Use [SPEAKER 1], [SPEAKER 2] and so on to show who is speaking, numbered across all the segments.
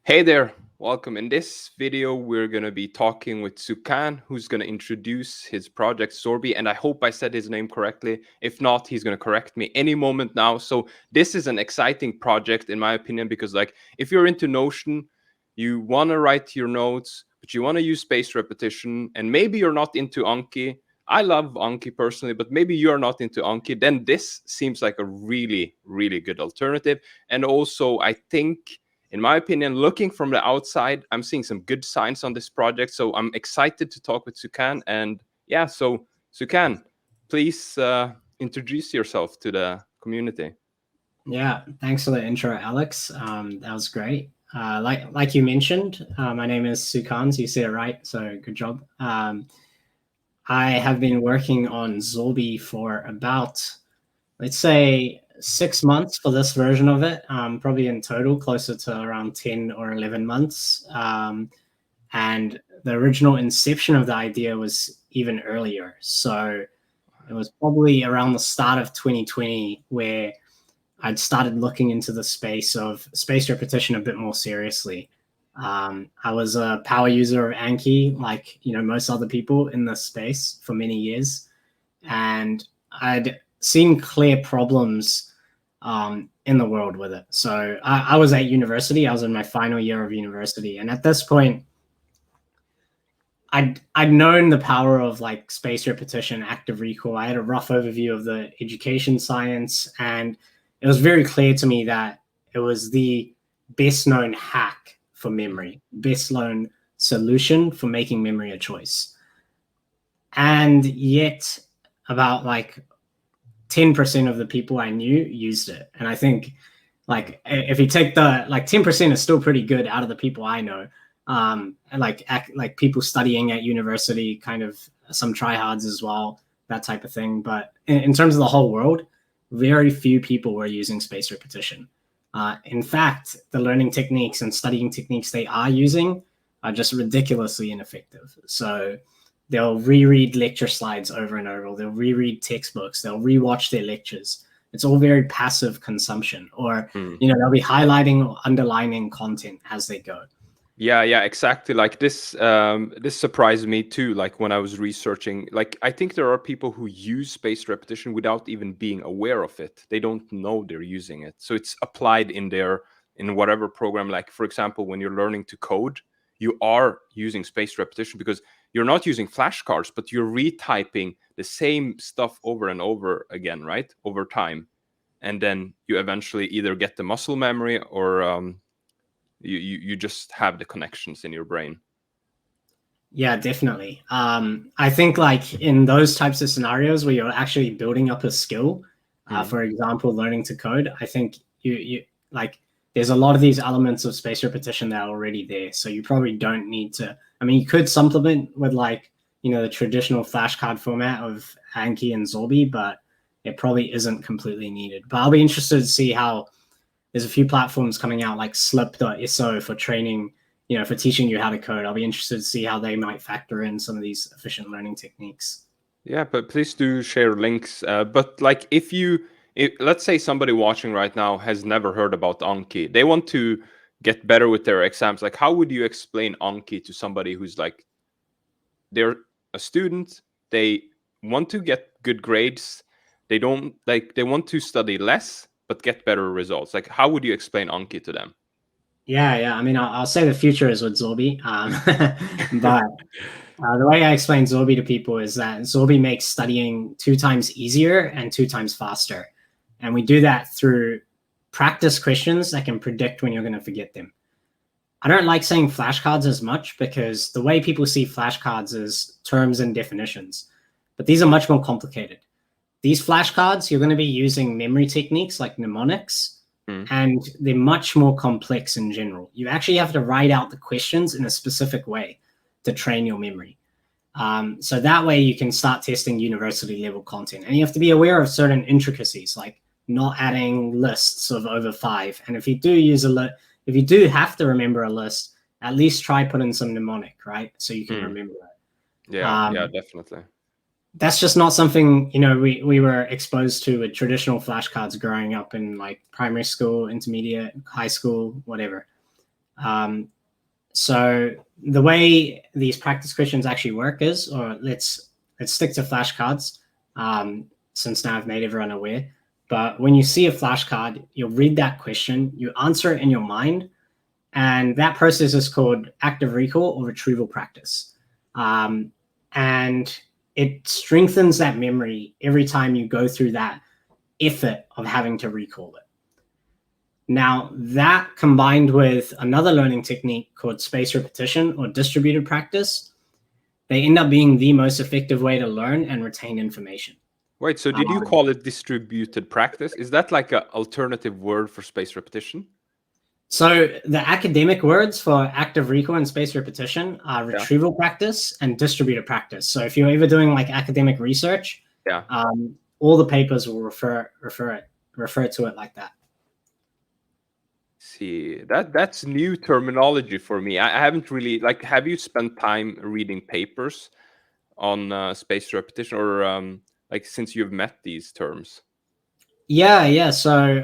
[SPEAKER 1] Hey there, welcome. In this video, we're going to be talking with Sukhan, who's going to introduce his project Zorbi, and I hope I said his name correctly. If not, he's going to correct me any moment now. So this is an exciting project, in my opinion, because if you're into Notion, you want to write your notes, but you want to use spaced repetition, and maybe you're not into Anki. I love Anki personally, but maybe you're not into Anki, then this seems like a really, really good alternative. And also, I think, in my opinion, looking from the outside, I'm seeing some good signs on this project. So I'm excited to talk with Sukhan. And yeah, so Sukhan, please introduce yourself to the community.
[SPEAKER 2] Yeah, thanks for the intro, Alex. That was great. Like you mentioned, my name is Sukhans. You said it right, so good job. I have been working on Zorbi for about, let's say, 6 months for this version of it. Probably in total closer to around 10 or 11 months. And the original inception of the idea was even earlier. So it was probably around the start of 2020 where I'd started looking into the space of spaced repetition a bit more seriously. I was a power user of Anki, like most other people in this space for many years, and I'd seen clear problems in the world with it. So I was at university. I was in my final year of university, and at this point, I'd known the power of like spaced repetition, active recall. I had a rough overview of the education science, and it was very clear to me that it was the best known hack for memory, best known solution for making memory a choice. And yet about like 10% of the people I knew used it. And I think like if you take the 10% is still pretty good out of the people I know. And like people studying at university, kind of some tryhards as well, that type of thing. But in terms of the whole world, very few people were using spaced repetition. In fact, the learning techniques and studying techniques they are using are just ridiculously ineffective. So they'll reread lecture slides over and over. They'll reread textbooks. They'll rewatch their lectures. It's all very passive consumption, or they'll be highlighting or underlining content as they go.
[SPEAKER 1] Yeah, exactly. Like this surprised me too. Like when I was researching, like I think there are people who use spaced repetition without even being aware of it. They don't know they're using it. So it's applied in whatever program. Like for example, when you're learning to code, you are using spaced repetition because you're not using flashcards, but you're retyping the same stuff over and over again, right? Over time. And then you eventually either get the muscle memory or you just have the connections in your brain.
[SPEAKER 2] Yeah, definitely. I think like in those types of scenarios where you're actually building up a skill, for example, learning to code, I think you like there's a lot of these elements of spaced repetition that are already there. So you probably don't need to, I mean, you could supplement with like, the traditional flashcard format of Anki and Zorbi, but it probably isn't completely needed. But I'll be interested to see how there's a few platforms coming out like slip.so for training, for teaching you how to code. I'll be interested to see how they might factor in some of these efficient learning techniques.
[SPEAKER 1] Yeah, but please do share links. But like if let's say somebody watching right now has never heard about Anki, they want to get better with their exams. Like how would you explain Anki to somebody who's like, they're a student, they want to get good grades, they want to study less, but get better results. Like how would you explain Anki to them?
[SPEAKER 2] Yeah. I mean, I'll say the future is with Zorbi. But the way I explain Zorbi to people is that Zorbi makes studying 2 times easier and 2 times faster. And we do that through practice questions that can predict when you're going to forget them. I don't like saying flashcards as much because the way people see flashcards is terms and definitions. But these are much more complicated. These flashcards, you're going to be using memory techniques like mnemonics, and they're much more complex in general. You actually have to write out the questions in a specific way to train your memory. So that way you can start testing university level content. And you have to be aware of certain intricacies, like not adding lists of over 5. And if you do if you do have to remember a list, at least try put in some mnemonic, right? So you can remember it.
[SPEAKER 1] Yeah, definitely.
[SPEAKER 2] That's just not something, we were exposed to with traditional flashcards growing up in like primary school, intermediate, high school, whatever. So the way these practice questions actually work is, or let's stick to flashcards, since now I've made everyone aware. But when you see a flashcard, you'll read that question, you answer it in your mind, and that process is called active recall or retrieval practice. And it strengthens that memory every time you go through that effort of having to recall it. Now, that combined with another learning technique called spaced repetition or distributed practice, they end up being the most effective way to learn and retain information.
[SPEAKER 1] Wait, so did you call it distributed practice? Is that like an alternative word for spaced repetition?
[SPEAKER 2] So the academic words for active recall and spaced repetition are retrieval practice and distributed practice. So if you're ever doing like academic research, all the papers will refer to it like that.
[SPEAKER 1] See, that's new terminology for me. I haven't really like. Have you spent time reading papers on spaced repetition, or like since you've met these terms?
[SPEAKER 2] Yeah. So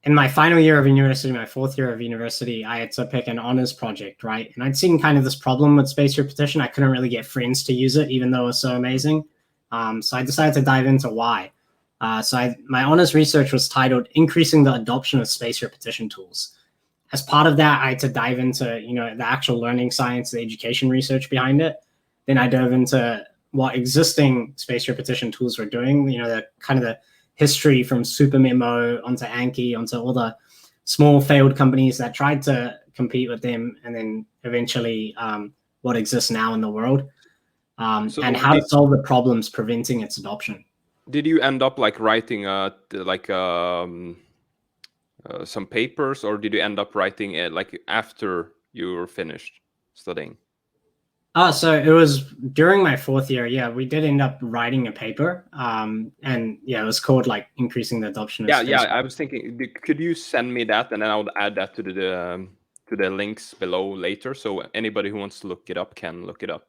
[SPEAKER 2] in my final year of university, my fourth year of university, I had to pick an honors project, right? And I'd seen kind of this problem with spaced repetition. I couldn't really get friends to use it, even though it was so amazing. So I decided to dive into why. My honors research was titled "Increasing the Adoption of Spaced Repetition Tools." As part of that, I had to dive into the actual learning science, the education research behind it. Then I dove into what existing spaced repetition tools were doing. The kind of the history from SuperMemo onto Anki onto all the small failed companies that tried to compete with them, and then eventually what exists now in the world, and how to solve the problems preventing its adoption.
[SPEAKER 1] Did you end up like writing some papers, or did you end up writing it like after you were finished studying?
[SPEAKER 2] So it was during my fourth year. Yeah, we did end up writing a paper, and it was called like increasing the adoption of
[SPEAKER 1] space. I was thinking, could you send me that, and then I would add that to the links below later, so anybody who wants to look it up can look it up.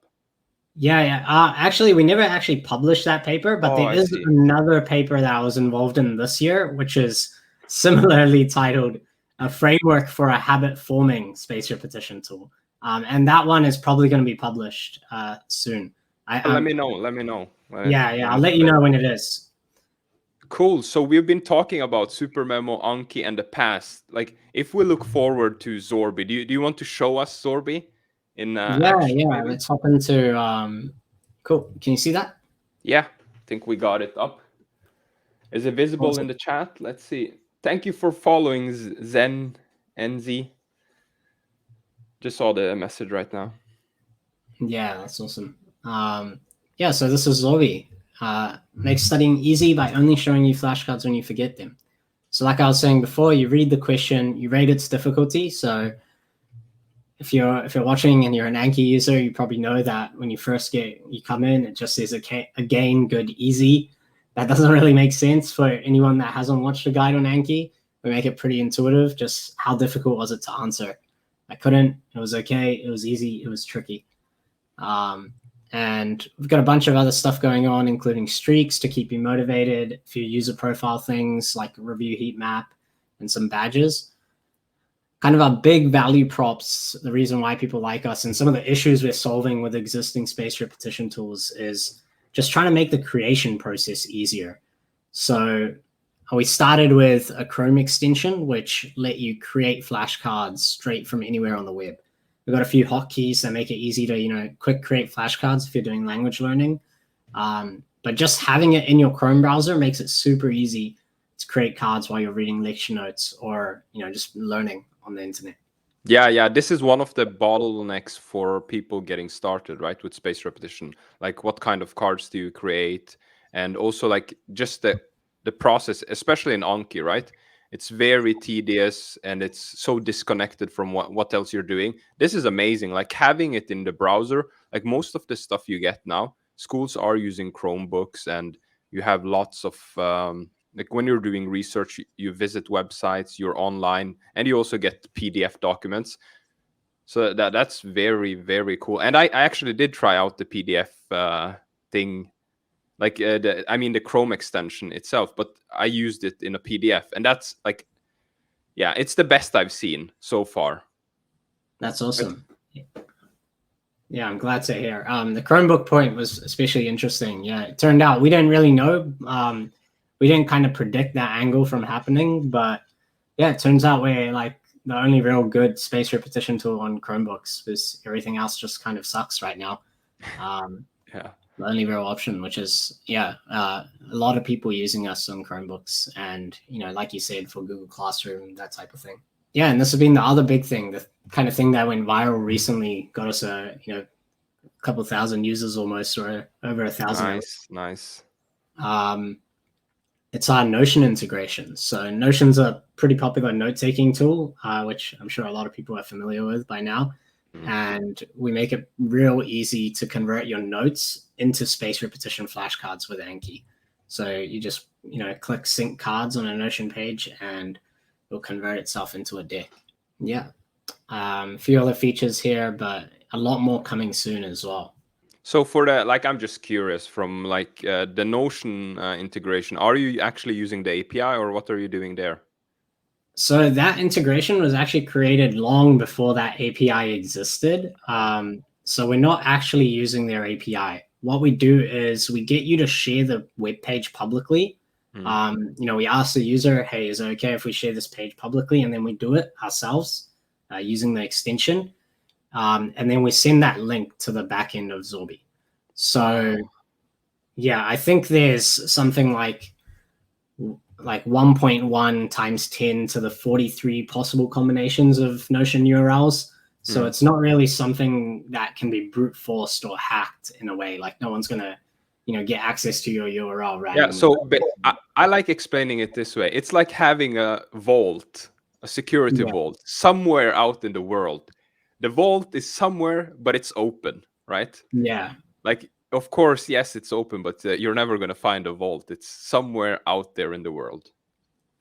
[SPEAKER 2] Yeah. Actually, we never actually published that paper, but there is another paper that I was involved in this year, which is similarly titled "A Framework for a Habit-Forming Spaced Repetition Tool." And that one is probably going to be published soon.
[SPEAKER 1] Let me know.
[SPEAKER 2] I'll let you know when it is.
[SPEAKER 1] Cool. So we've been talking about SuperMemo, Anki, and the past. Like, if we look forward to Zorbi, do you want to show us Zorbi in action?
[SPEAKER 2] Yeah. Let's hop into. Cool. Can you see that?
[SPEAKER 1] Yeah, I think we got it up. Is it visible in the chat? Let's see. Thank you for following Zen NZ. Just saw the message right now.
[SPEAKER 2] Yeah, that's awesome. So this is Zorbi. Makes studying easy by only showing you flashcards when you forget them. So like I was saying before, you read the question, you rate its difficulty. So if you're watching and you're an Anki user, you probably know that when you first come in, it just says again, good, easy. That doesn't really make sense for anyone that hasn't watched a guide on Anki. We make it pretty intuitive. Just how difficult was it to answer? I couldn't. It was okay. It was easy. It was tricky. And we've got a bunch of other stuff going on, including streaks to keep you motivated, a few user profile things like a review heat map and some badges. Kind of our big value props, the reason why people like us and some of the issues we're solving with existing spaced repetition tools is just trying to make the creation process easier. So we started with a Chrome extension, which let you create flashcards straight from anywhere on the web. We've got a few hotkeys that make it easy to, quick create flashcards if you're doing language learning. But just having it in your Chrome browser makes it super easy to create cards while you're reading lecture notes or, just learning on the internet.
[SPEAKER 1] Yeah. This is one of the bottlenecks for people getting started, right, with spaced repetition. Like, what kind of cards do you create? And also, like, just the process, especially in Anki, right? It's very tedious and it's so disconnected from what else you're doing. This is amazing. Like, having it in the browser, like most of the stuff you get now, schools are using Chromebooks, and you have lots of like when you're doing research, you visit websites, you're online, and you also get PDF documents. So that's very, very cool. And I actually did try out the PDF thing, like the Chrome extension itself, but I used it in a PDF, and that's like Yeah, it's the best I've seen so far.
[SPEAKER 2] That's awesome. Yeah, I'm glad to hear. The Chromebook point was especially interesting. Yeah, it turned out we didn't really know. We didn't kind of predict that angle from happening, but yeah, it turns out we're like the only real good space repetition tool on Chromebooks, because everything else just kind of sucks right now.
[SPEAKER 1] Yeah.
[SPEAKER 2] The only real option, which is a lot of people using us on Chromebooks, and like you said, for Google Classroom, that type of thing. Yeah, and this has been the other big thing, the kind of thing that went viral recently, got us a couple thousand users almost, or over 1,000.
[SPEAKER 1] Nice.
[SPEAKER 2] It's our Notion integration. So Notion's a pretty popular note-taking tool, which I'm sure a lot of people are familiar with by now. And we make it real easy to convert your notes into space repetition flashcards with Anki. So you just click sync cards on a Notion page, and it'll convert itself into a deck. Yeah, a few other features here, but a lot more coming soon as well.
[SPEAKER 1] So for the, like, I'm just curious, from like the Notion integration, are you actually using the API, or what are you doing there?
[SPEAKER 2] So that integration was actually created long before that API existed. So we're not actually using their API. What we do is we get you to share the web page publicly. We ask the user, hey, is it okay if we share this page publicly? And then we do it ourselves using the extension. And then we send that link to the back end of Zorbi. So yeah, I think there's something like 1.1 times 10 to the 43 possible combinations of Notion URLs. So it's not really something that can be brute forced or hacked in a way. Like, no one's going to, get access to your URL randomly.
[SPEAKER 1] Yeah, so but I like explaining it this way. It's like having a vault, a security vault, somewhere out in the world. The vault is somewhere, but it's open, right?
[SPEAKER 2] Yeah.
[SPEAKER 1] Like, of course, yes, it's open, but you're never going to find a vault. It's somewhere out there in the world.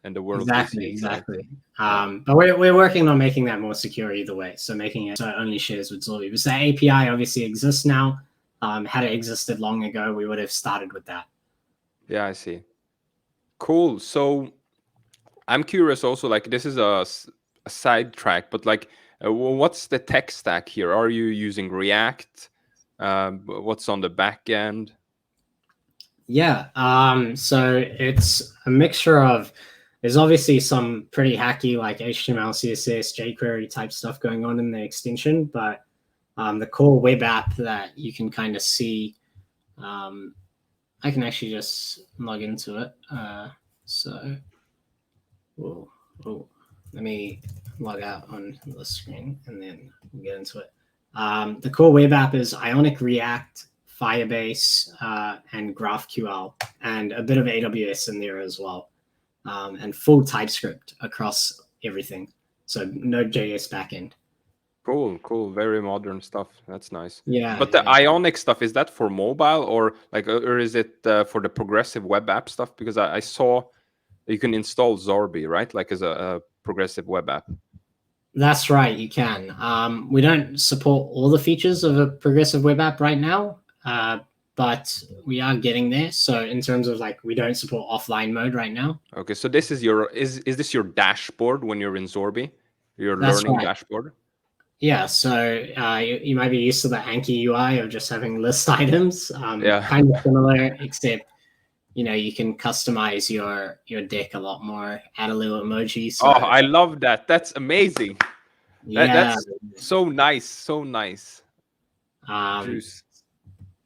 [SPEAKER 1] And the world
[SPEAKER 2] Exactly.
[SPEAKER 1] Right?
[SPEAKER 2] But we're working on making that more secure either way. So making it so it only shares with Zorbi. Because that API obviously exists now. Had it existed long ago, we would have started with that.
[SPEAKER 1] Yeah, I see. Cool. So I'm curious also, like, this is a sidetrack, but like, what's the tech stack here? Are you using React? What's on the back end?
[SPEAKER 2] Yeah. So it's a mixture of, there's obviously some pretty hacky like HTML, CSS, jQuery type stuff going on in the extension, but the core web app that you can kind of see, I can actually just log into it. Let me log out on the screen and then we'll get into it. The core web app is Ionic React, Firebase, and GraphQL, and a bit of AWS in there as well, and full TypeScript across everything. So Node.js backend.
[SPEAKER 1] Cool. Very modern stuff. That's nice.
[SPEAKER 2] Yeah.
[SPEAKER 1] But the Ionic stuff, is that for mobile, or like, or is it for the progressive web app stuff? Because I saw you can install Zorbi, right? Like as a progressive web app.
[SPEAKER 2] That's right, you can. We don't support all the features of a progressive web app right now, but we are getting there. So in terms of like, we don't support offline mode right now.
[SPEAKER 1] Okay, so this is your is this your dashboard when you're in Zorbi? Your
[SPEAKER 2] That's
[SPEAKER 1] learning
[SPEAKER 2] right.
[SPEAKER 1] dashboard?
[SPEAKER 2] Yeah, so you might be used to the Anki UI of just having list items.
[SPEAKER 1] Yeah.
[SPEAKER 2] Kind of similar, except you can customize your deck a lot more, add a little emoji. So,
[SPEAKER 1] Oh, I love that. That's amazing.
[SPEAKER 2] Yeah.
[SPEAKER 1] That's so nice. So nice.
[SPEAKER 2] Juice.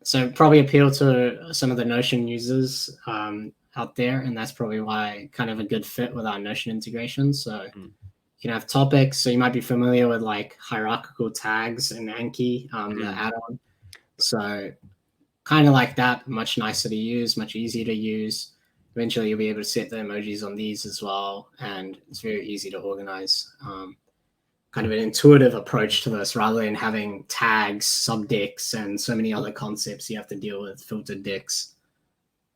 [SPEAKER 2] So probably appeal to some of the Notion users out there, and that's probably why kind of a good fit with our Notion integration. So you can have topics. So you might be familiar with like hierarchical tags and Anki, the add-on. So kind of like that, much nicer to use, much easier to use. Eventually you'll be able to set the emojis on these as well, and it's very easy to organize. Kind of an intuitive approach to this, rather than having tags, subdecks, and so many other concepts you have to deal with, filtered decks.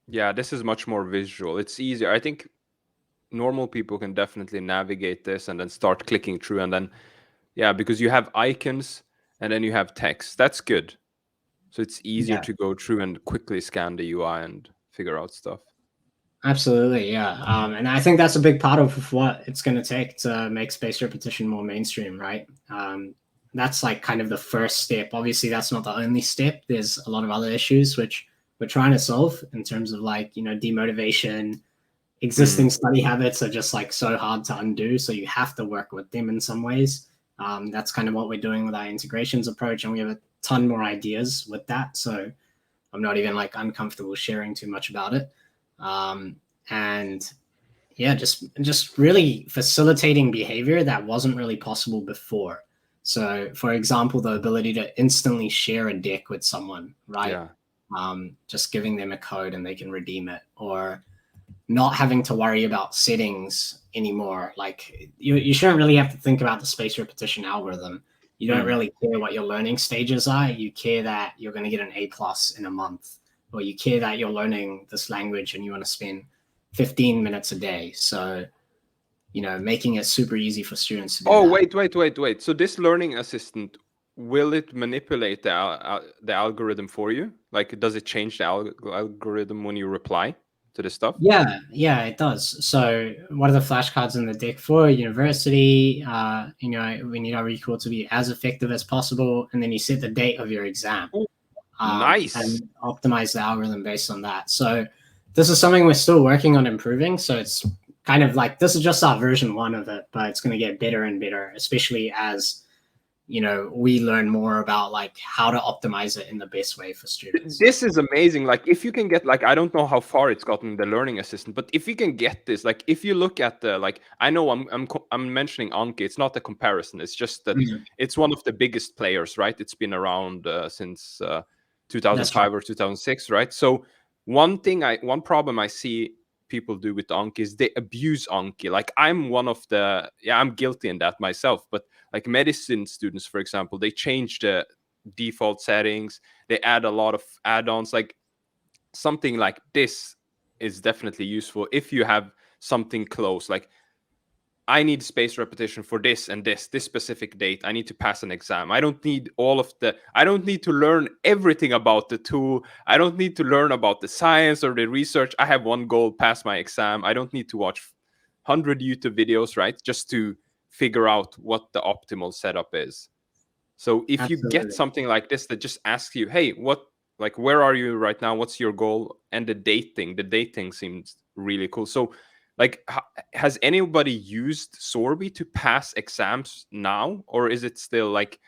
[SPEAKER 1] Yeah, this is much more visual. It's easier. I think normal people can definitely navigate this and then start clicking through, and then, yeah, because you have icons and then you have text. That's good. So it's easier to go through and quickly scan the UI and figure out stuff.
[SPEAKER 2] Absolutely, yeah. And I think that's a big part of what it's going to take to make spaced repetition more mainstream, right? That's like kind of the first step. Obviously, that's not the only step. There's a lot of other issues which we're trying to solve in terms of like, demotivation. Existing study habits are just like so hard to undo. So you have to work with them in some ways. That's kind of what we're doing with our integrations approach. And we have a ton more ideas with that. So I'm not even like uncomfortable sharing too much about it. And yeah, just really facilitating behavior that wasn't really possible before. So, for example, the ability to instantly share a deck with someone, right?
[SPEAKER 1] Yeah.
[SPEAKER 2] Just giving them a code and they can redeem it, or not having to worry about settings anymore. Like you shouldn't really have to think about the spaced repetition algorithm. You don't really care what your learning stages are. You care that you're going to get an A plus in a month, or you care that you're learning this language and you want to spend 15 minutes a day. So, making it super easy for students to do
[SPEAKER 1] Oh,
[SPEAKER 2] that.
[SPEAKER 1] wait. So this learning assistant, will it manipulate the algorithm for you? Like, does it change the algorithm when you reply to the stuff?
[SPEAKER 2] Yeah, it does. So what are the flashcards in the deck for? University, we need our recall to be as effective as possible, and then you set the date of your exam,
[SPEAKER 1] Ooh, nice.
[SPEAKER 2] and optimize the algorithm based on that. So this is something we're still working on improving. So it's kind of like this is just our version one of it, but it's going to get better and better, especially as we learn more about like how to optimize it in the best way for students.
[SPEAKER 1] This is amazing. Like, if you can get, like, I don't know how far it's gotten, the learning assistant, but if you can get this, like, if you look at the, like, I know I'm mentioning Anki. It's not a comparison. It's just that
[SPEAKER 2] Mhm.
[SPEAKER 1] it's one of the biggest players, right? It's been around since
[SPEAKER 2] That's right.
[SPEAKER 1] 2005 or 2006, right? So one problem I see people do with Anki is they abuse Anki. Like, I'm one of the, yeah, I'm guilty in that myself. But like medicine students, for example, they change the default settings, they add a lot of add-ons. Like, something like this is definitely useful if you have something close. Like, I need spaced repetition for this and this specific date. I need to pass an exam. I don't need I don't need to learn everything about the tool. I don't need to learn about the science or the research. I have one goal: pass my exam. I don't need to watch 100 YouTube videos, right? Just to figure out what the optimal setup is. So if you get
[SPEAKER 2] Absolutely.
[SPEAKER 1] something like this that just asks you, hey, where are you right now? What's your goal? And the dating seems really cool. So, like, has anybody used Zorbi to pass exams now? Or is it still like,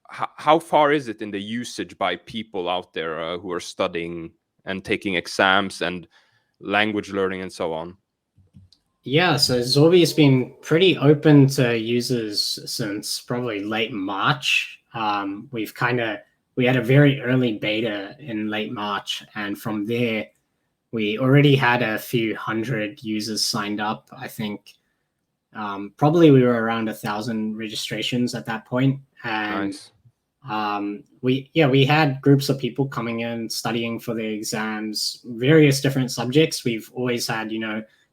[SPEAKER 1] how far is it in the usage by people out there who are studying and taking exams and language learning and so on?
[SPEAKER 2] Yeah, so Zorbi has been pretty open to users since probably late March. We had a very early beta in late March, and from there we already had a few hundred users signed up. I think probably we were around 1,000 registrations at that point, and
[SPEAKER 1] Nice.
[SPEAKER 2] we had groups of people coming in studying for the exams, various different subjects. We've always had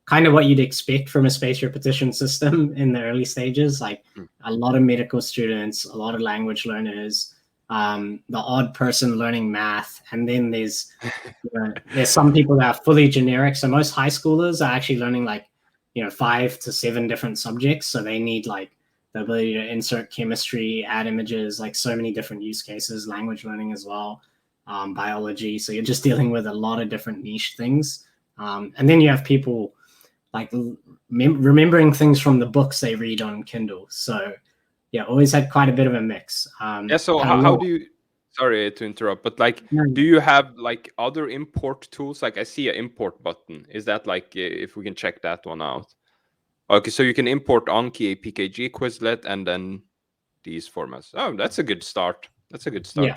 [SPEAKER 2] kind of what you'd expect from a spaced repetition system in the early stages, like
[SPEAKER 1] Mm.
[SPEAKER 2] a lot of medical students, a lot of language learners, the odd person learning math, and then there's some people that are fully generic. So most high schoolers are actually learning like 5 to 7 different subjects, so they need like the ability to insert chemistry, add images, like so many different use cases, language learning as well, biology. So you're just dealing with a lot of different niche things. And then you have people like remembering things from the books they read on Kindle. So yeah, always had quite a bit of a mix.
[SPEAKER 1] Yeah, so
[SPEAKER 2] Had a
[SPEAKER 1] how
[SPEAKER 2] lot.
[SPEAKER 1] do you, sorry to interrupt, but like,
[SPEAKER 2] No,
[SPEAKER 1] do you have like other import tools? Like, I see an import button. Is that like, if we can check that one out? Okay, so you can import Anki, PKG, Quizlet, and then these formats. Oh, that's a good start. That's a good
[SPEAKER 2] yeah.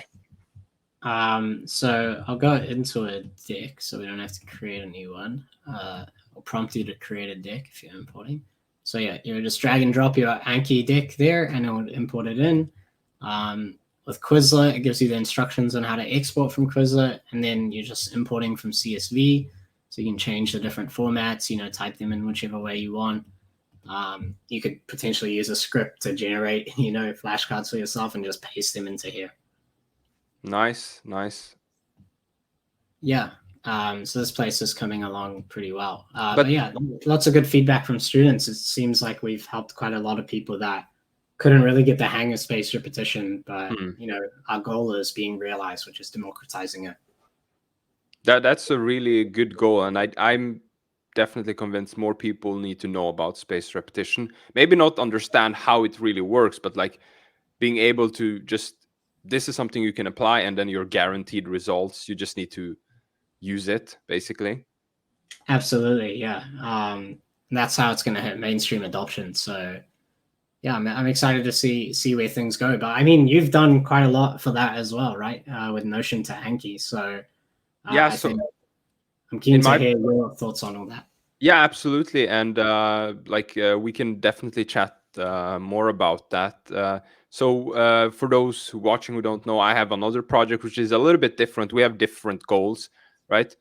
[SPEAKER 1] start.
[SPEAKER 2] So I'll go into a deck so we don't have to create a new one. I'll prompt you to create a deck if you're importing. So yeah, you just drag and drop your Anki deck there and it'll import it in. With Quizlet, it gives you the instructions on how to export from Quizlet, and then you're just importing from CSV. So you can change the different formats, type them in whichever way you want. You could potentially use a script to generate, flashcards for yourself and just paste them into here.
[SPEAKER 1] Nice, nice.
[SPEAKER 2] Yeah. So this place is coming along pretty well. But yeah, lots of good feedback from students. It seems like we've helped quite a lot of people that couldn't really get the hang of spaced repetition, but our goal is being realized, which is democratizing it.
[SPEAKER 1] That's a really good goal, and I'm definitely convinced more people need to know about spaced repetition. Maybe not understand how it really works, but like being able to just, this is something you can apply, and then you're guaranteed results. You just need to use it, basically.
[SPEAKER 2] Absolutely, yeah. That's how it's going to hit mainstream adoption. So yeah, I'm excited to see where things go. But I mean, you've done quite a lot for that as well, right? With Notion to Anki. So
[SPEAKER 1] Yeah,
[SPEAKER 2] I
[SPEAKER 1] so
[SPEAKER 2] think I'm keen to hear your thoughts on all that.
[SPEAKER 1] Yeah, absolutely. And we can definitely chat more about that. So for those watching who don't know, I have another project which is a little bit different. We have different goals, right?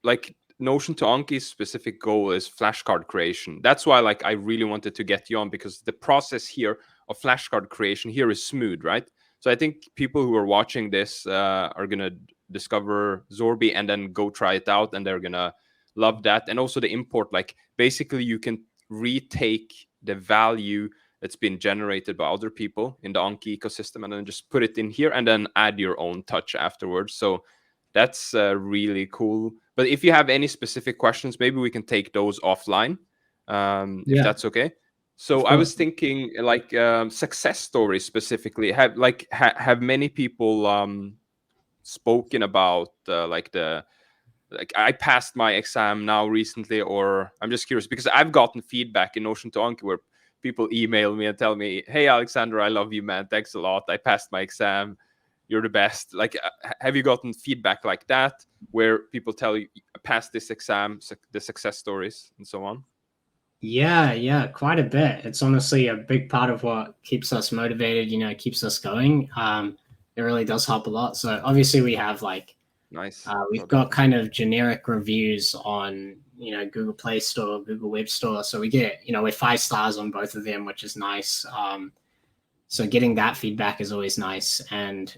[SPEAKER 1] Like Notion to Anki's specific goal is flashcard creation. That's why I really wanted to get you on, because the process here of flashcard creation here is smooth, right? So I think people who are watching this are gonna discover Zorbi and then go try it out, and they're gonna love that. And also the import, basically you can retake the value that's been generated by other people in the Anki ecosystem and then just put it in here and then add your own touch afterwards. So that's really cool. But if you have any specific questions, maybe we can take those offline, if that's okay. So I was thinking success stories specifically. Have many people spoken about I passed my exam now recently, or I'm just curious because I've gotten feedback in Notion to Anki where people email me and tell me, "Hey Alexander, I love you, man. Thanks a lot. I passed my exam. You're the best." Have you gotten feedback like that where people tell you pass this exam, the success stories and so on?
[SPEAKER 2] Yeah, quite a bit. It's honestly a big part of what keeps us motivated, keeps us going. It really does help a lot. So obviously we have
[SPEAKER 1] Nice.
[SPEAKER 2] We've got kind of generic reviews on, Google Play Store, Google Web Store. So we get, we're 5 stars on both of them, which is nice. So getting that feedback is always nice. And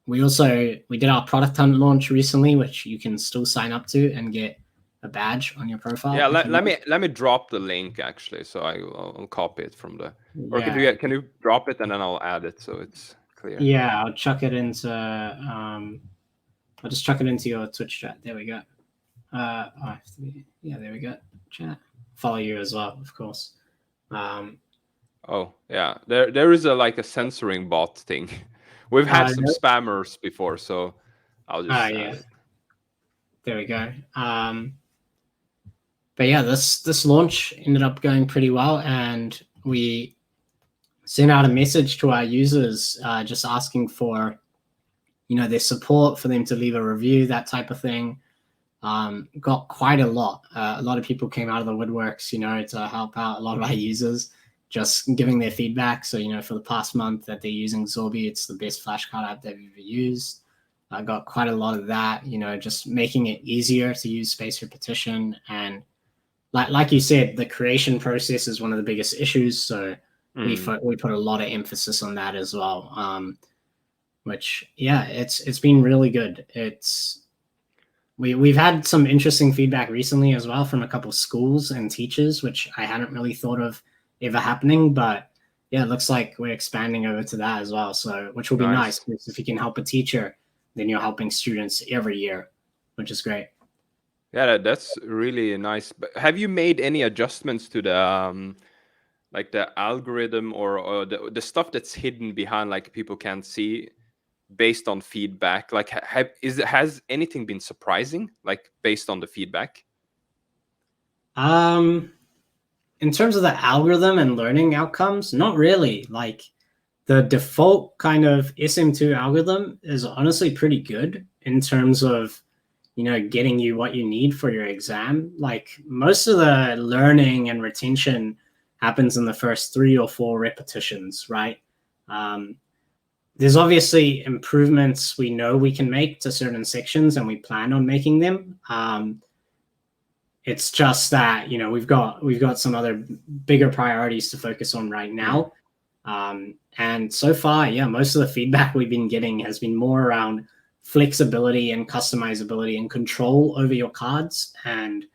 [SPEAKER 2] we did our Producthunt launch recently, which you can still sign up to and get a badge on your profile.
[SPEAKER 1] Yeah, let me drop the link actually, so I'll copy it from the. Or can you drop it and then I'll add it so it's clear.
[SPEAKER 2] Yeah, I'll chuck it into. I'll just chuck it into your Twitch chat. There we go. There we go. Chat. Follow you as well, of course.
[SPEAKER 1] Oh yeah, there is a censoring bot thing. We've had some spammers before, so I'll just add it.
[SPEAKER 2] There we go. But yeah, this launch ended up going pretty well, and we sent out a message to our users just asking for their support, for them to leave a review, that type of thing. Got quite a lot. A lot of people came out of the woodworks, to help out a lot of our users, just giving their feedback. So, for the past month that they're using Zorbi, it's the best flashcard app they've ever used. I got quite a lot of that, just making it easier to use spaced repetition. And like you said, the creation process is one of the biggest issues. So we put a lot of emphasis on that as well. Which, yeah, it's been really good. We've had some interesting feedback recently as well from a couple of schools and teachers, which I hadn't really thought of ever happening. But yeah, it looks like we're expanding over to that as well. So, which will be nice because if you can help a teacher, then you're helping students every year, which is great.
[SPEAKER 1] Yeah, that's really nice. But have you made any adjustments to the the algorithm or the stuff that's hidden behind, people can't see, based on feedback? Has anything been surprising, based on the feedback?
[SPEAKER 2] In terms of the algorithm and learning outcomes, not really. The default kind of SM2 algorithm is honestly pretty good in terms of getting you what you need for your exam. Most of the learning and retention happens in the first 3 or 4 repetitions, right? There's obviously improvements we know we can make to certain sections, and we plan on making them. It's just that we've got some other bigger priorities to focus on right now. And so far, yeah, most of the feedback we've been getting has been more around flexibility and customizability and control over your cards, and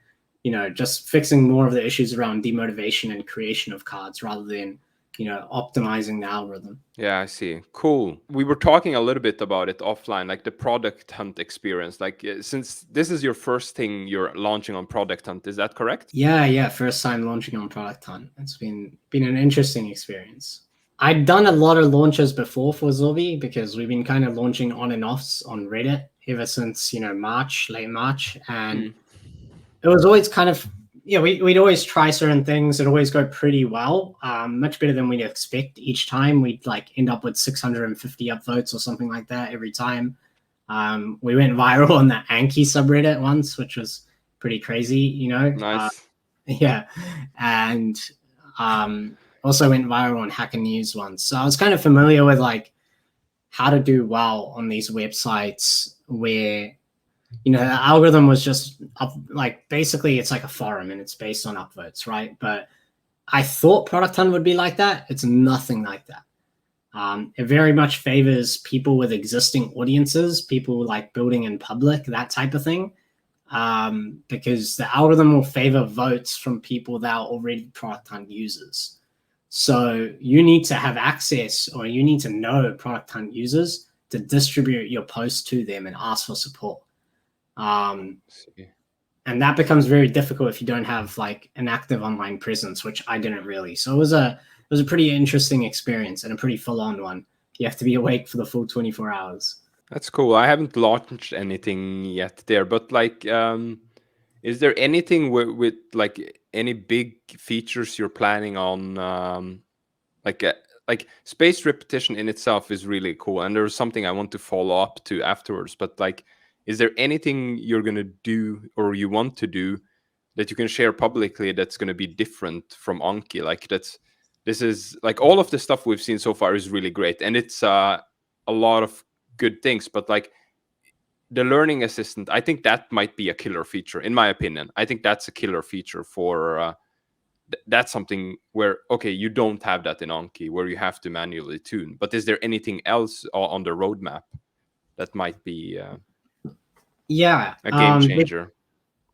[SPEAKER 2] just fixing more of the issues around demotivation and creation of cards rather than optimizing the algorithm.
[SPEAKER 1] Yeah, I see. Cool. We were talking a little bit about it offline, like the Producthunt experience. Like, since this is your first thing you're launching on Producthunt, is that correct?
[SPEAKER 2] Yeah. First time launching on Producthunt. It's been an interesting experience. I'd done a lot of launches before for Zorbi because we've been kind of launching on and offs on Reddit ever since March, late March, and it was always kind of we'd always try certain things. It'd always go pretty well, much better than we'd expect each time. We'd like end up with 650 upvotes or something like that every time. We went viral on the Anki subreddit once, which was pretty crazy,
[SPEAKER 1] Nice.
[SPEAKER 2] yeah, and also went viral on Hacker News once. So I was kind of familiar with like how to do well on these websites where the algorithm was just up, like basically it's like a forum and it's based on upvotes, right? But I thought Producthunt would be like that. It's nothing like that. It very much favors people with existing audiences, people like building in public, that type of thing, because the algorithm will favor votes from people that are already Producthunt users. So you need to have access, or you need to know Producthunt users to distribute your post to them and ask for support. And that becomes very difficult if you don't have like an active online presence, which I didn't really. So it was a pretty interesting experience and a pretty full-on one. You have to be awake for the full 24 hours.
[SPEAKER 1] That's cool. I haven't launched anything yet there, but like, is there anything with like any big features you're planning on? Like spaced repetition in itself is really cool, and there's something I want to follow up to afterwards. But like, is there anything you're gonna do or you want to do that you can share publicly that's gonna be different from Anki? Like this is like all of the stuff we've seen so far is really great, and it's a lot of good things, but like the learning assistant, I think that might be a killer feature in my opinion. I think that's a killer feature for that's something where, okay, you don't have that in Anki where you have to manually tune. But is there anything else on the roadmap that might be a game changer?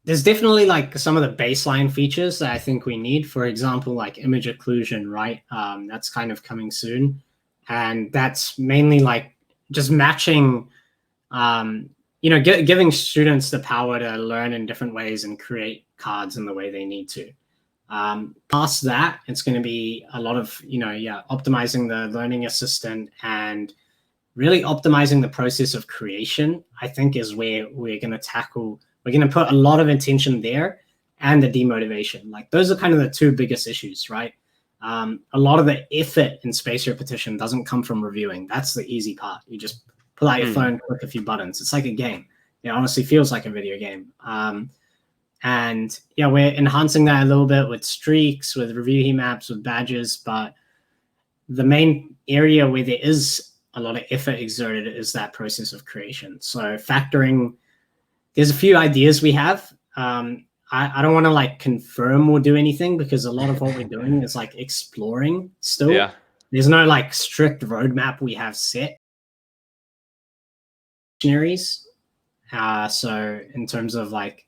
[SPEAKER 2] There's definitely like some of the baseline features that I think we need. For example, like image occlusion, right? That's kind of coming soon, and that's mainly like just matching, giving students the power to learn in different ways and create cards in the way they need to. Past that, it's going to be a lot of, optimizing the learning assistant and really optimizing the process of creation, I think is where we're going to put a lot of attention there, and the demotivation. Like those are kind of the two biggest issues, right? A lot of the effort in space repetition doesn't come from reviewing. That's the easy part. You just pull out your phone, click a few buttons. It's like a game. It honestly feels like a video game. And we're enhancing that a little bit with streaks, with review heat maps, with badges. But the main area where there is a lot of effort exerted is that process of creation. So factoring, there's a few ideas we have. I don't want to like confirm or do anything because a lot of what we're doing is like exploring still.
[SPEAKER 1] Yeah.
[SPEAKER 2] There's no like strict roadmap we have set. Dictionaries. So in terms of like,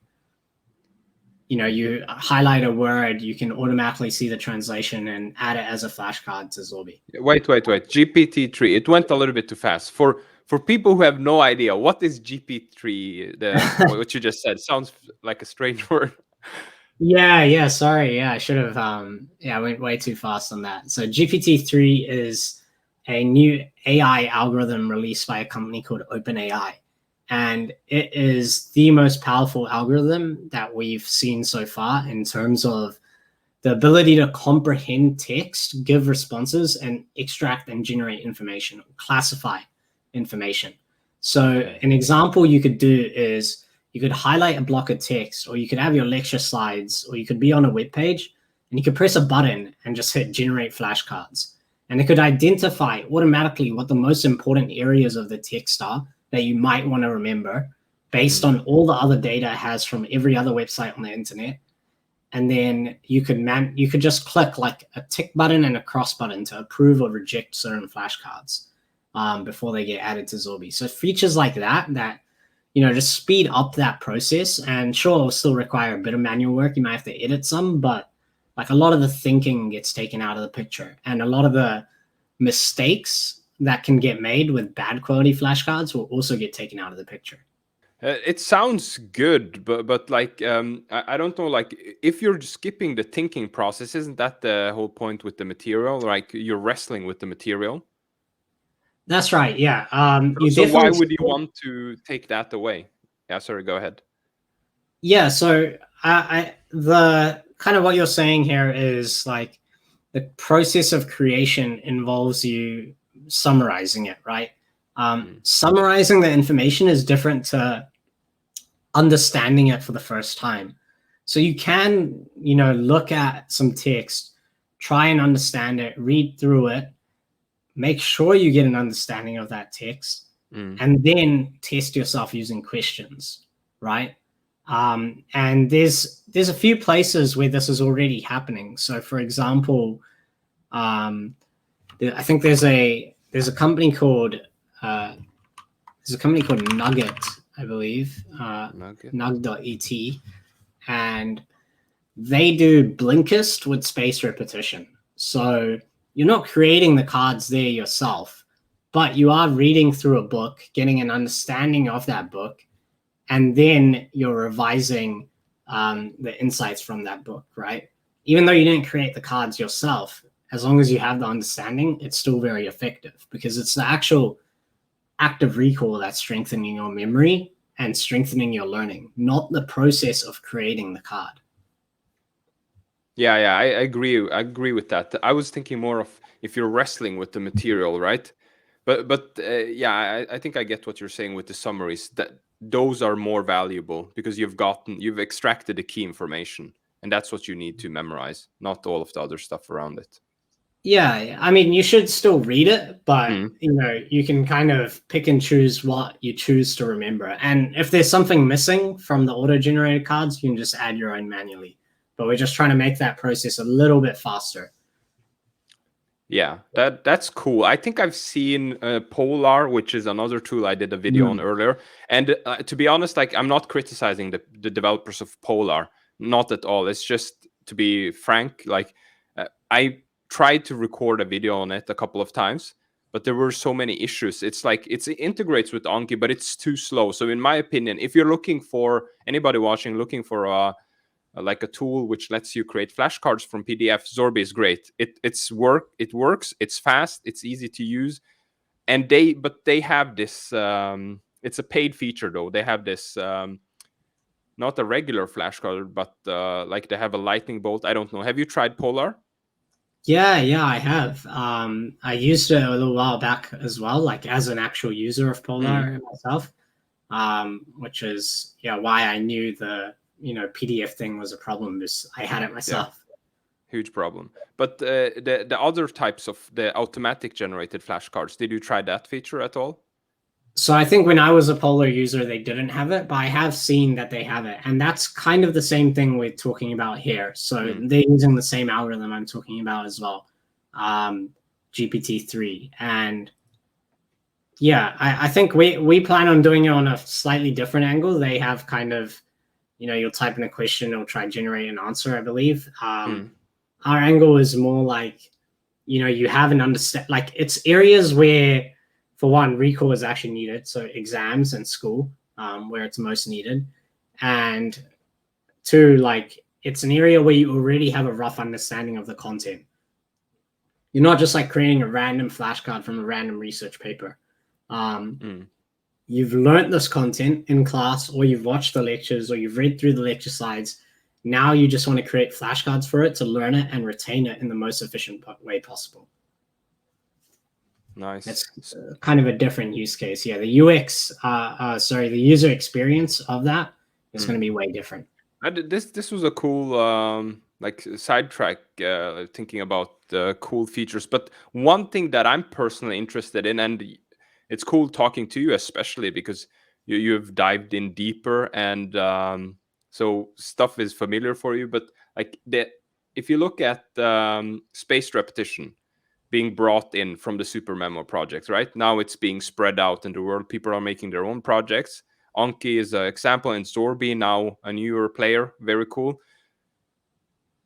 [SPEAKER 2] you highlight a word, you can automatically see the translation and add it as a flashcard to Zorbi.
[SPEAKER 1] Wait. GPT-3. It went a little bit too fast. For people who have no idea, what is GPT-3? What you just said sounds like a strange word.
[SPEAKER 2] Yeah. Sorry. Yeah, I should have. I went way too fast on that. So GPT-3 is a new AI algorithm released by a company called OpenAI. And it is the most powerful algorithm that we've seen so far in terms of the ability to comprehend text, give responses, and extract and generate information, classify information. So an example you could do is you could highlight a block of text, or you could have your lecture slides, or you could be on a web page, and you could press a button and just hit generate flashcards. And it could identify automatically what the most important areas of the text are that you might want to remember based on all the other data it has from every other website on the internet. And then you could just click like a tick button and a cross button to approve or reject certain flashcards. before they get added to Zorbi. So features like that just speed up that process. And sure, it'll still require a bit of manual work. You might have to edit some, but like a lot of the thinking gets taken out of the picture, and a lot of the mistakes that can get made with bad quality flashcards will also get taken out of the picture.
[SPEAKER 1] It sounds good, but like I don't know, like if you're skipping the thinking process, isn't that the whole point with the material? Like you're wrestling with the material.
[SPEAKER 2] That's right. Yeah.
[SPEAKER 1] So why would you want to take that away? Yeah, sorry, go ahead.
[SPEAKER 2] Yeah. So the kind of what you're saying here is like the process of creation involves you summarizing it, right? Summarizing the information is different to understanding it for the first time. So you can, look at some text, try and understand it, read through it, make sure you get an understanding of that text, and then test yourself using questions, right? And there's a few places where this is already happening. So, for example, I think there's a company called knugg.it, I believe, knugg.et, and they do Blinkist with space repetition. So you're not creating the cards there yourself, but you are reading through a book, getting an understanding of that book, and then you're revising the insights from that book, right? Even though you didn't create the cards yourself, as long as you have the understanding, it's still very effective because it's the actual active recall that's strengthening your memory and strengthening your learning, not the process of creating the card.
[SPEAKER 1] Yeah, I agree. I agree with that. I was thinking more of if you're wrestling with the material, right? But yeah, I think I get what you're saying with the summaries. That those are more valuable because you've extracted the key information, and that's what you need to memorize, not all of the other stuff around it.
[SPEAKER 2] Yeah, I mean, you should still read it, but you can kind of pick and choose what you choose to remember. And if there's something missing from the auto-generated cards, you can just add your own manually. But we're just trying to make that process a little bit faster.
[SPEAKER 1] Yeah, that's cool. I think I've seen Polar, which is another tool I did a video on earlier. And to be honest, like I'm not criticizing the developers of Polar, not at all. It's just to be frank, like I tried to record a video on it a couple of times, but there were so many issues. It's like it integrates with Anki, but it's too slow. So in my opinion, if you're looking for anybody watching, looking for like a tool which lets you create flashcards from PDF, Zorbi is great. It works. It's fast. It's easy to use, and they have this. It's a paid feature though. They have this not a regular flashcard, but like they have a lightning bolt. I don't know. Have you tried Polar?
[SPEAKER 2] Yeah, I have. I used it a little while back as well, like as an actual user of Polar myself, which is why I knew the PDF thing was a problem because I had it myself.
[SPEAKER 1] Yeah. Huge problem. But the other types of the automatic generated flashcards, did you try that feature at all?
[SPEAKER 2] So I think when I was a Polar user, they didn't have it, but I have seen that they have it. And that's kind of the same thing we're talking about here. So they're using the same algorithm I'm talking about as well, GPT-3. And yeah, I think we plan on doing it on a slightly different angle. They have kind of, you'll type in a question, it'll try and generate an answer, I believe. Our angle is more like, you have an understand, like it's areas where, for one, recall is actually needed. So exams and school, where it's most needed. And two, like it's an area where you already have a rough understanding of the content. You're not just like creating a random flashcard from a random research paper. You've learned this content in class, or you've watched the lectures, or you've read through the lecture slides. Now you just want to create flashcards for it to learn it and retain it in the most efficient way possible.
[SPEAKER 1] Nice.
[SPEAKER 2] It's kind of a different use case. Yeah, the UX, the user experience of that is going to be way different.
[SPEAKER 1] This was a cool like sidetrack, thinking about cool features. But one thing that I'm personally interested in, and it's cool talking to you, especially because you've dived in deeper, and so stuff is familiar for you. But like if you look at spaced repetition, being brought in from the Super Memo project, right? Now it's being spread out in the world. People are making their own projects. Anki is an example, and Zorbi, now a newer player, very cool.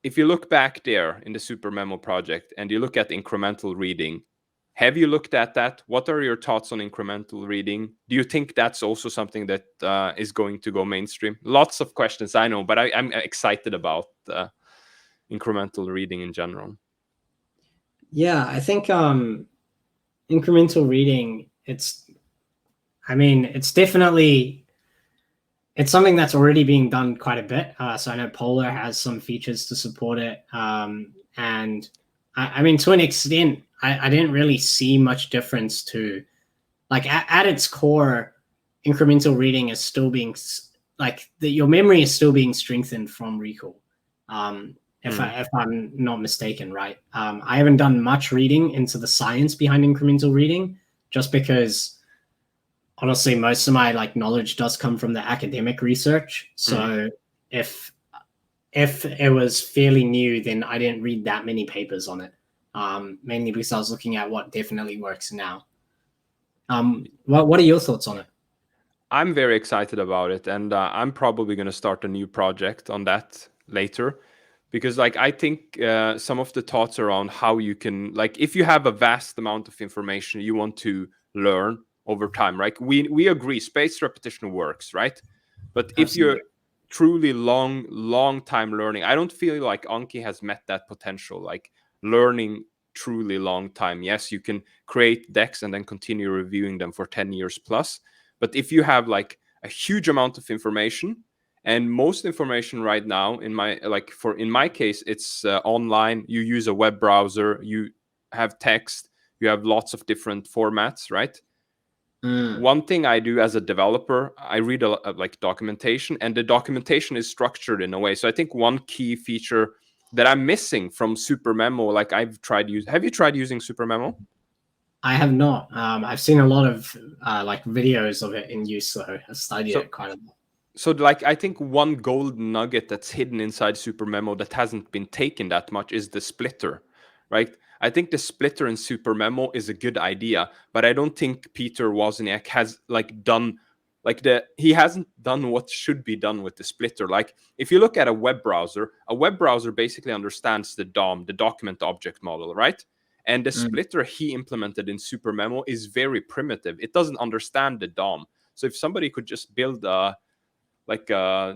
[SPEAKER 1] If you look back there in the Super Memo project and you look at incremental reading, have you looked at that? What are your thoughts on incremental reading? Do you think that's also something that is going to go mainstream? Lots of questions, I know, but I'm excited about incremental reading in general.
[SPEAKER 2] Yeah, I think incremental reading, it's definitely, it's something that's already being done quite a bit. So I know Polar has some features to support it. And I mean, to an extent, I didn't really see much difference to, like, at its core, incremental reading is still being, like, your memory is still being strengthened from recall. If I'm not mistaken, right? I haven't done much reading into the science behind incremental reading, just because honestly most of my like knowledge does come from the academic research. So if it was fairly new, then I didn't read that many papers on it, mainly because I was looking at what definitely works now. What are your thoughts on it?
[SPEAKER 1] I'm very excited about it, and I'm probably going to start a new project on that later, because like I think some of the thoughts around how you can, like, if you have a vast amount of information you want to learn over time, right? We agree spaced repetition works, right? But if you're truly long time learning, I don't feel like Anki has met that potential, like learning truly long time. Yes, you can create decks and then continue reviewing them for 10 years plus. But if you have like a huge amount of information, and most information right now in my case, it's online. You use a web browser, you have text, you have lots of different formats, right? One thing I do as a developer, I read like documentation, and the documentation is structured in a way. So I think one key feature that I'm missing from Super Memo, like have you tried using Super Memo?
[SPEAKER 2] I have not. I've seen a lot of like videos of it in use, so I studied it quite a lot.
[SPEAKER 1] So like I think one gold nugget that's hidden inside Super Memo that hasn't been taken that much is the splitter, right? I think the splitter in Super Memo is a good idea, but I don't think Peter Wozniak has he hasn't done what should be done with the splitter. Like if you look at a web browser basically understands the DOM, the document object model, right? And the splitter he implemented in Super Memo is very primitive. It doesn't understand the DOM. So if somebody could just build a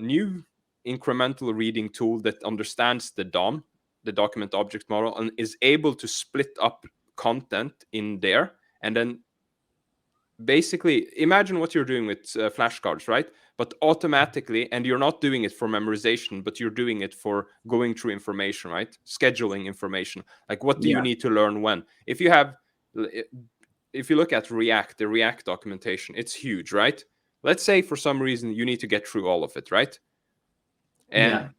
[SPEAKER 1] new incremental reading tool that understands the DOM, the document object model, and is able to split up content in there, and then basically imagine what you're doing with flashcards, right? But automatically, and you're not doing it for memorization, but you're doing it for going through information, right? Scheduling information. Like what do you need to learn when? If you look at React, the React documentation, it's huge, right? Let's say for some reason you need to get through all of it, right? And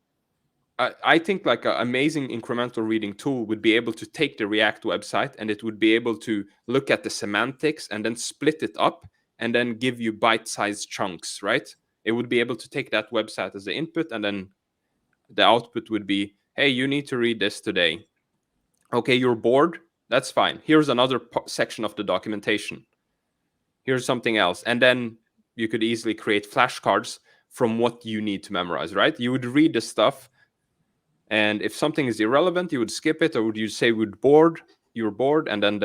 [SPEAKER 1] I think like an amazing incremental reading tool would be able to take the React website, and it would be able to look at the semantics and then split it up and then give you bite-sized chunks, right? It would be able to take that website as the input, and then the output would be, hey, you need to read this today. Okay, you're bored? That's fine. Here's another section of the documentation. Here's something else. And then you could easily create flashcards from what you need to memorize, right? You would read the stuff, and if something is irrelevant, you would skip it, or would you say you're bored, and then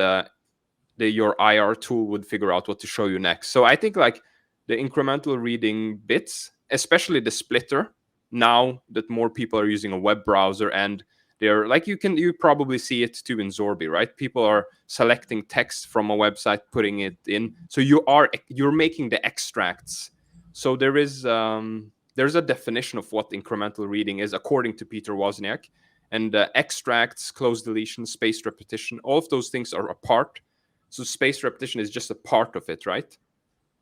[SPEAKER 1] your IR tool would figure out what to show you next. So I think like the incremental reading bits, especially the splitter, now that more people are using a web browser, and they're like, you probably see it too in Zorbi, right? People are selecting text from a website, putting it in. So you're making the extracts. So there's a definition of what incremental reading is according to Peter Wozniak, and extracts, close deletion, spaced repetition, all of those things are a part. So spaced repetition is just a part of it, right?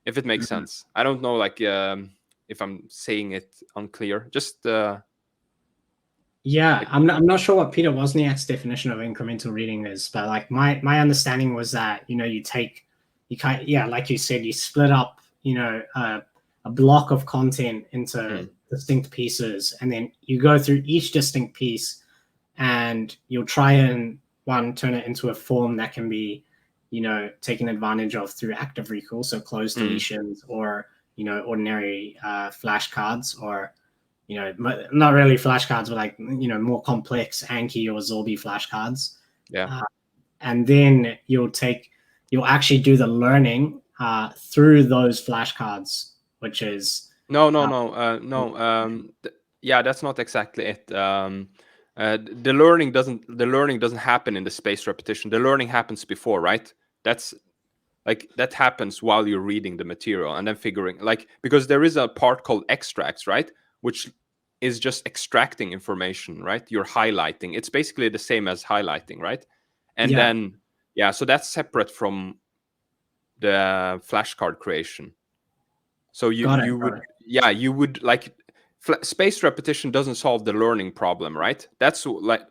[SPEAKER 1] If it makes sense. I don't know, like if I'm saying it unclear. Just
[SPEAKER 2] I'm not sure what Peter Wozniak's definition of incremental reading is, but like my understanding was that like you said, you split up a block of content into distinct pieces, and then you go through each distinct piece, and you'll try and turn it into a form that can be, taken advantage of through active recall, so closed deletions, or ordinary flashcards, or not really flashcards, but like more complex Anki or Zorbi flashcards.
[SPEAKER 1] Yeah.
[SPEAKER 2] And then you'll actually do the learning through those flashcards, which is
[SPEAKER 1] No. Yeah, that's not exactly it. The learning doesn't happen in the spaced repetition. The learning happens before, right? That happens while you're reading the material and then figuring, like, because there is a part called extracts, right? Which is just extracting information, right? You're highlighting. It's basically the same as highlighting, right? And then, yeah, so that's separate from the flashcard creation. So you would like spaced repetition doesn't solve the learning problem, right? That's like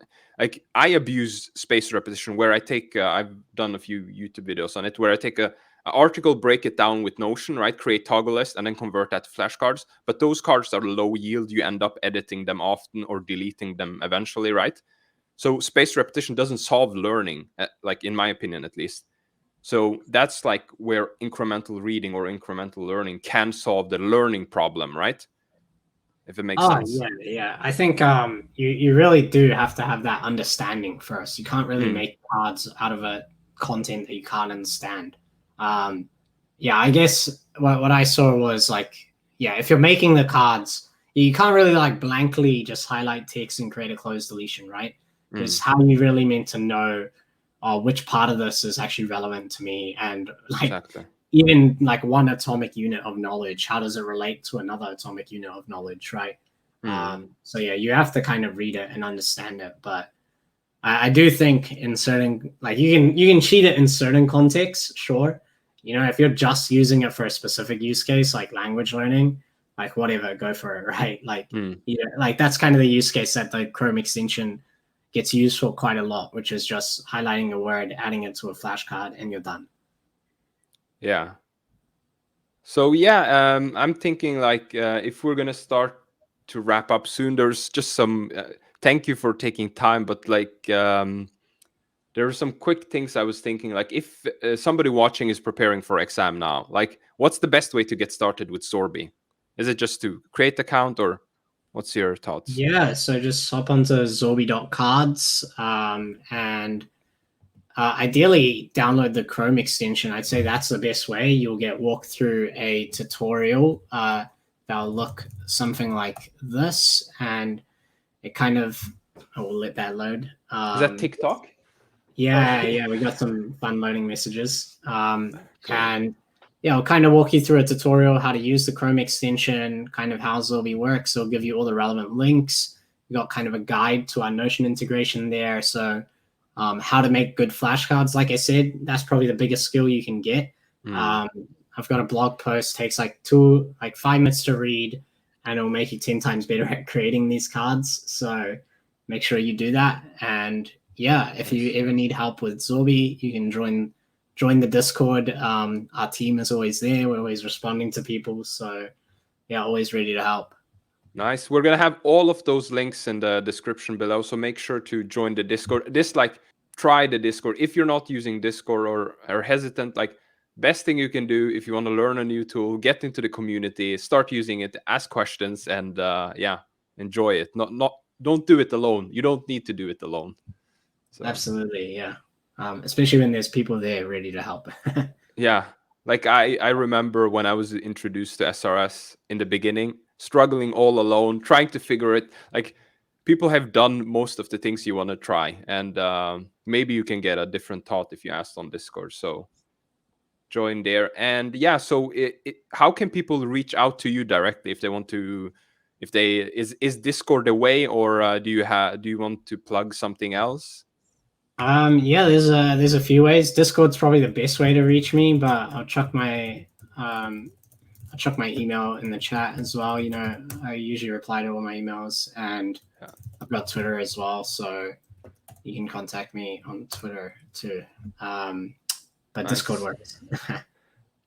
[SPEAKER 1] I abuse spaced repetition, where I take I've done a few YouTube videos on it, where I take a article, break it down with Notion, right? Create toggle list and then convert that to flashcards. But those cards are low yield. You end up editing them often or deleting them eventually, right? So spaced repetition doesn't solve learning, like in my opinion at least. So that's like where incremental reading or incremental learning can solve the learning problem, right? If it makes sense.
[SPEAKER 2] Yeah. I think you really do have to have that understanding first. You can't really make cards out of a content that you can't understand. Yeah, I guess what I saw was like, yeah, if you're making the cards, you can't really like blankly just highlight text and create a closed deletion, right? Because how are you really meant to know which part of this is actually relevant to me, and like
[SPEAKER 1] Exactly.
[SPEAKER 2] even like one atomic unit of knowledge, how does it relate to another atomic unit of knowledge, right? So yeah, you have to kind of read it and understand it. But I do think in certain, like you can cheat it in certain contexts, sure. If you're just using it for a specific use case like language learning, like whatever, go for it, right? Like like that's kind of the use case that the Chrome extension gets used for quite a lot, which is just highlighting a word, adding it to a flashcard, and you're done.
[SPEAKER 1] Yeah. So yeah, I'm thinking like if we're gonna start to wrap up soon, there's just some. Thank you for taking time, but like there are some quick things I was thinking. Like if somebody watching is preparing for exam now, like what's the best way to get started with Zorbi? Is it just to create account, or what's your thoughts?
[SPEAKER 2] Yeah, so just hop onto zorbi.cards and ideally download the Chrome extension. I'd say that's the best way. You'll get walked through a tutorial that'll look something like this, and it kind of, I will let that load.
[SPEAKER 1] Is that TikTok?
[SPEAKER 2] Yeah, we got some fun loading messages. And yeah, I'll kind of walk you through a tutorial how to use the Chrome extension, kind of how Zorbi works. It'll give you all the relevant links. We got kind of a guide to our Notion integration there. So how to make good flashcards, like I said, that's probably the biggest skill you can get. I've got a blog post, takes like 5 minutes to read, and it'll make you 10 times better at creating these cards. So make sure you do that. And yeah, if you ever need help with Zorbi, you can join the Discord. Our team is always there. We're always responding to people. So yeah, always ready to help.
[SPEAKER 1] Nice. We're gonna have all of those links in the description below, so make sure to join the Discord. Try the Discord. If you're not using Discord or are hesitant, like best thing you can do if you want to learn a new tool, get into the community, start using it, ask questions, and yeah, enjoy it. Don't do it alone. You don't need to do it alone. So.
[SPEAKER 2] Absolutely, yeah. Especially when there's people there ready to help.
[SPEAKER 1] Yeah, like I remember when I was introduced to SRS in the beginning, struggling all alone, trying to figure it. Like people have done most of the things you want to try, and maybe you can get a different thought if you asked on Discord. So join there, and yeah. So how can people reach out to you directly if they want to? Is Discord the way, or do you want to plug something else?
[SPEAKER 2] Yeah, there's a few ways. Discord's probably the best way to reach me, but I'll chuck my email in the chat as well. I usually reply to all my emails, and I've got Twitter as well, so you can contact me on Twitter too. But nice. Discord works.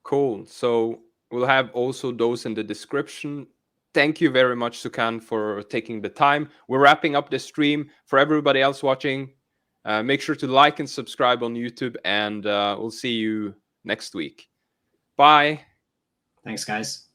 [SPEAKER 1] Cool. So we'll have also those in the description. Thank you very much, Sukhan, for taking the time. We're wrapping up the stream. For everybody else watching, Make sure to like and subscribe on YouTube, and we'll see you next week. Bye.
[SPEAKER 2] Thanks, guys.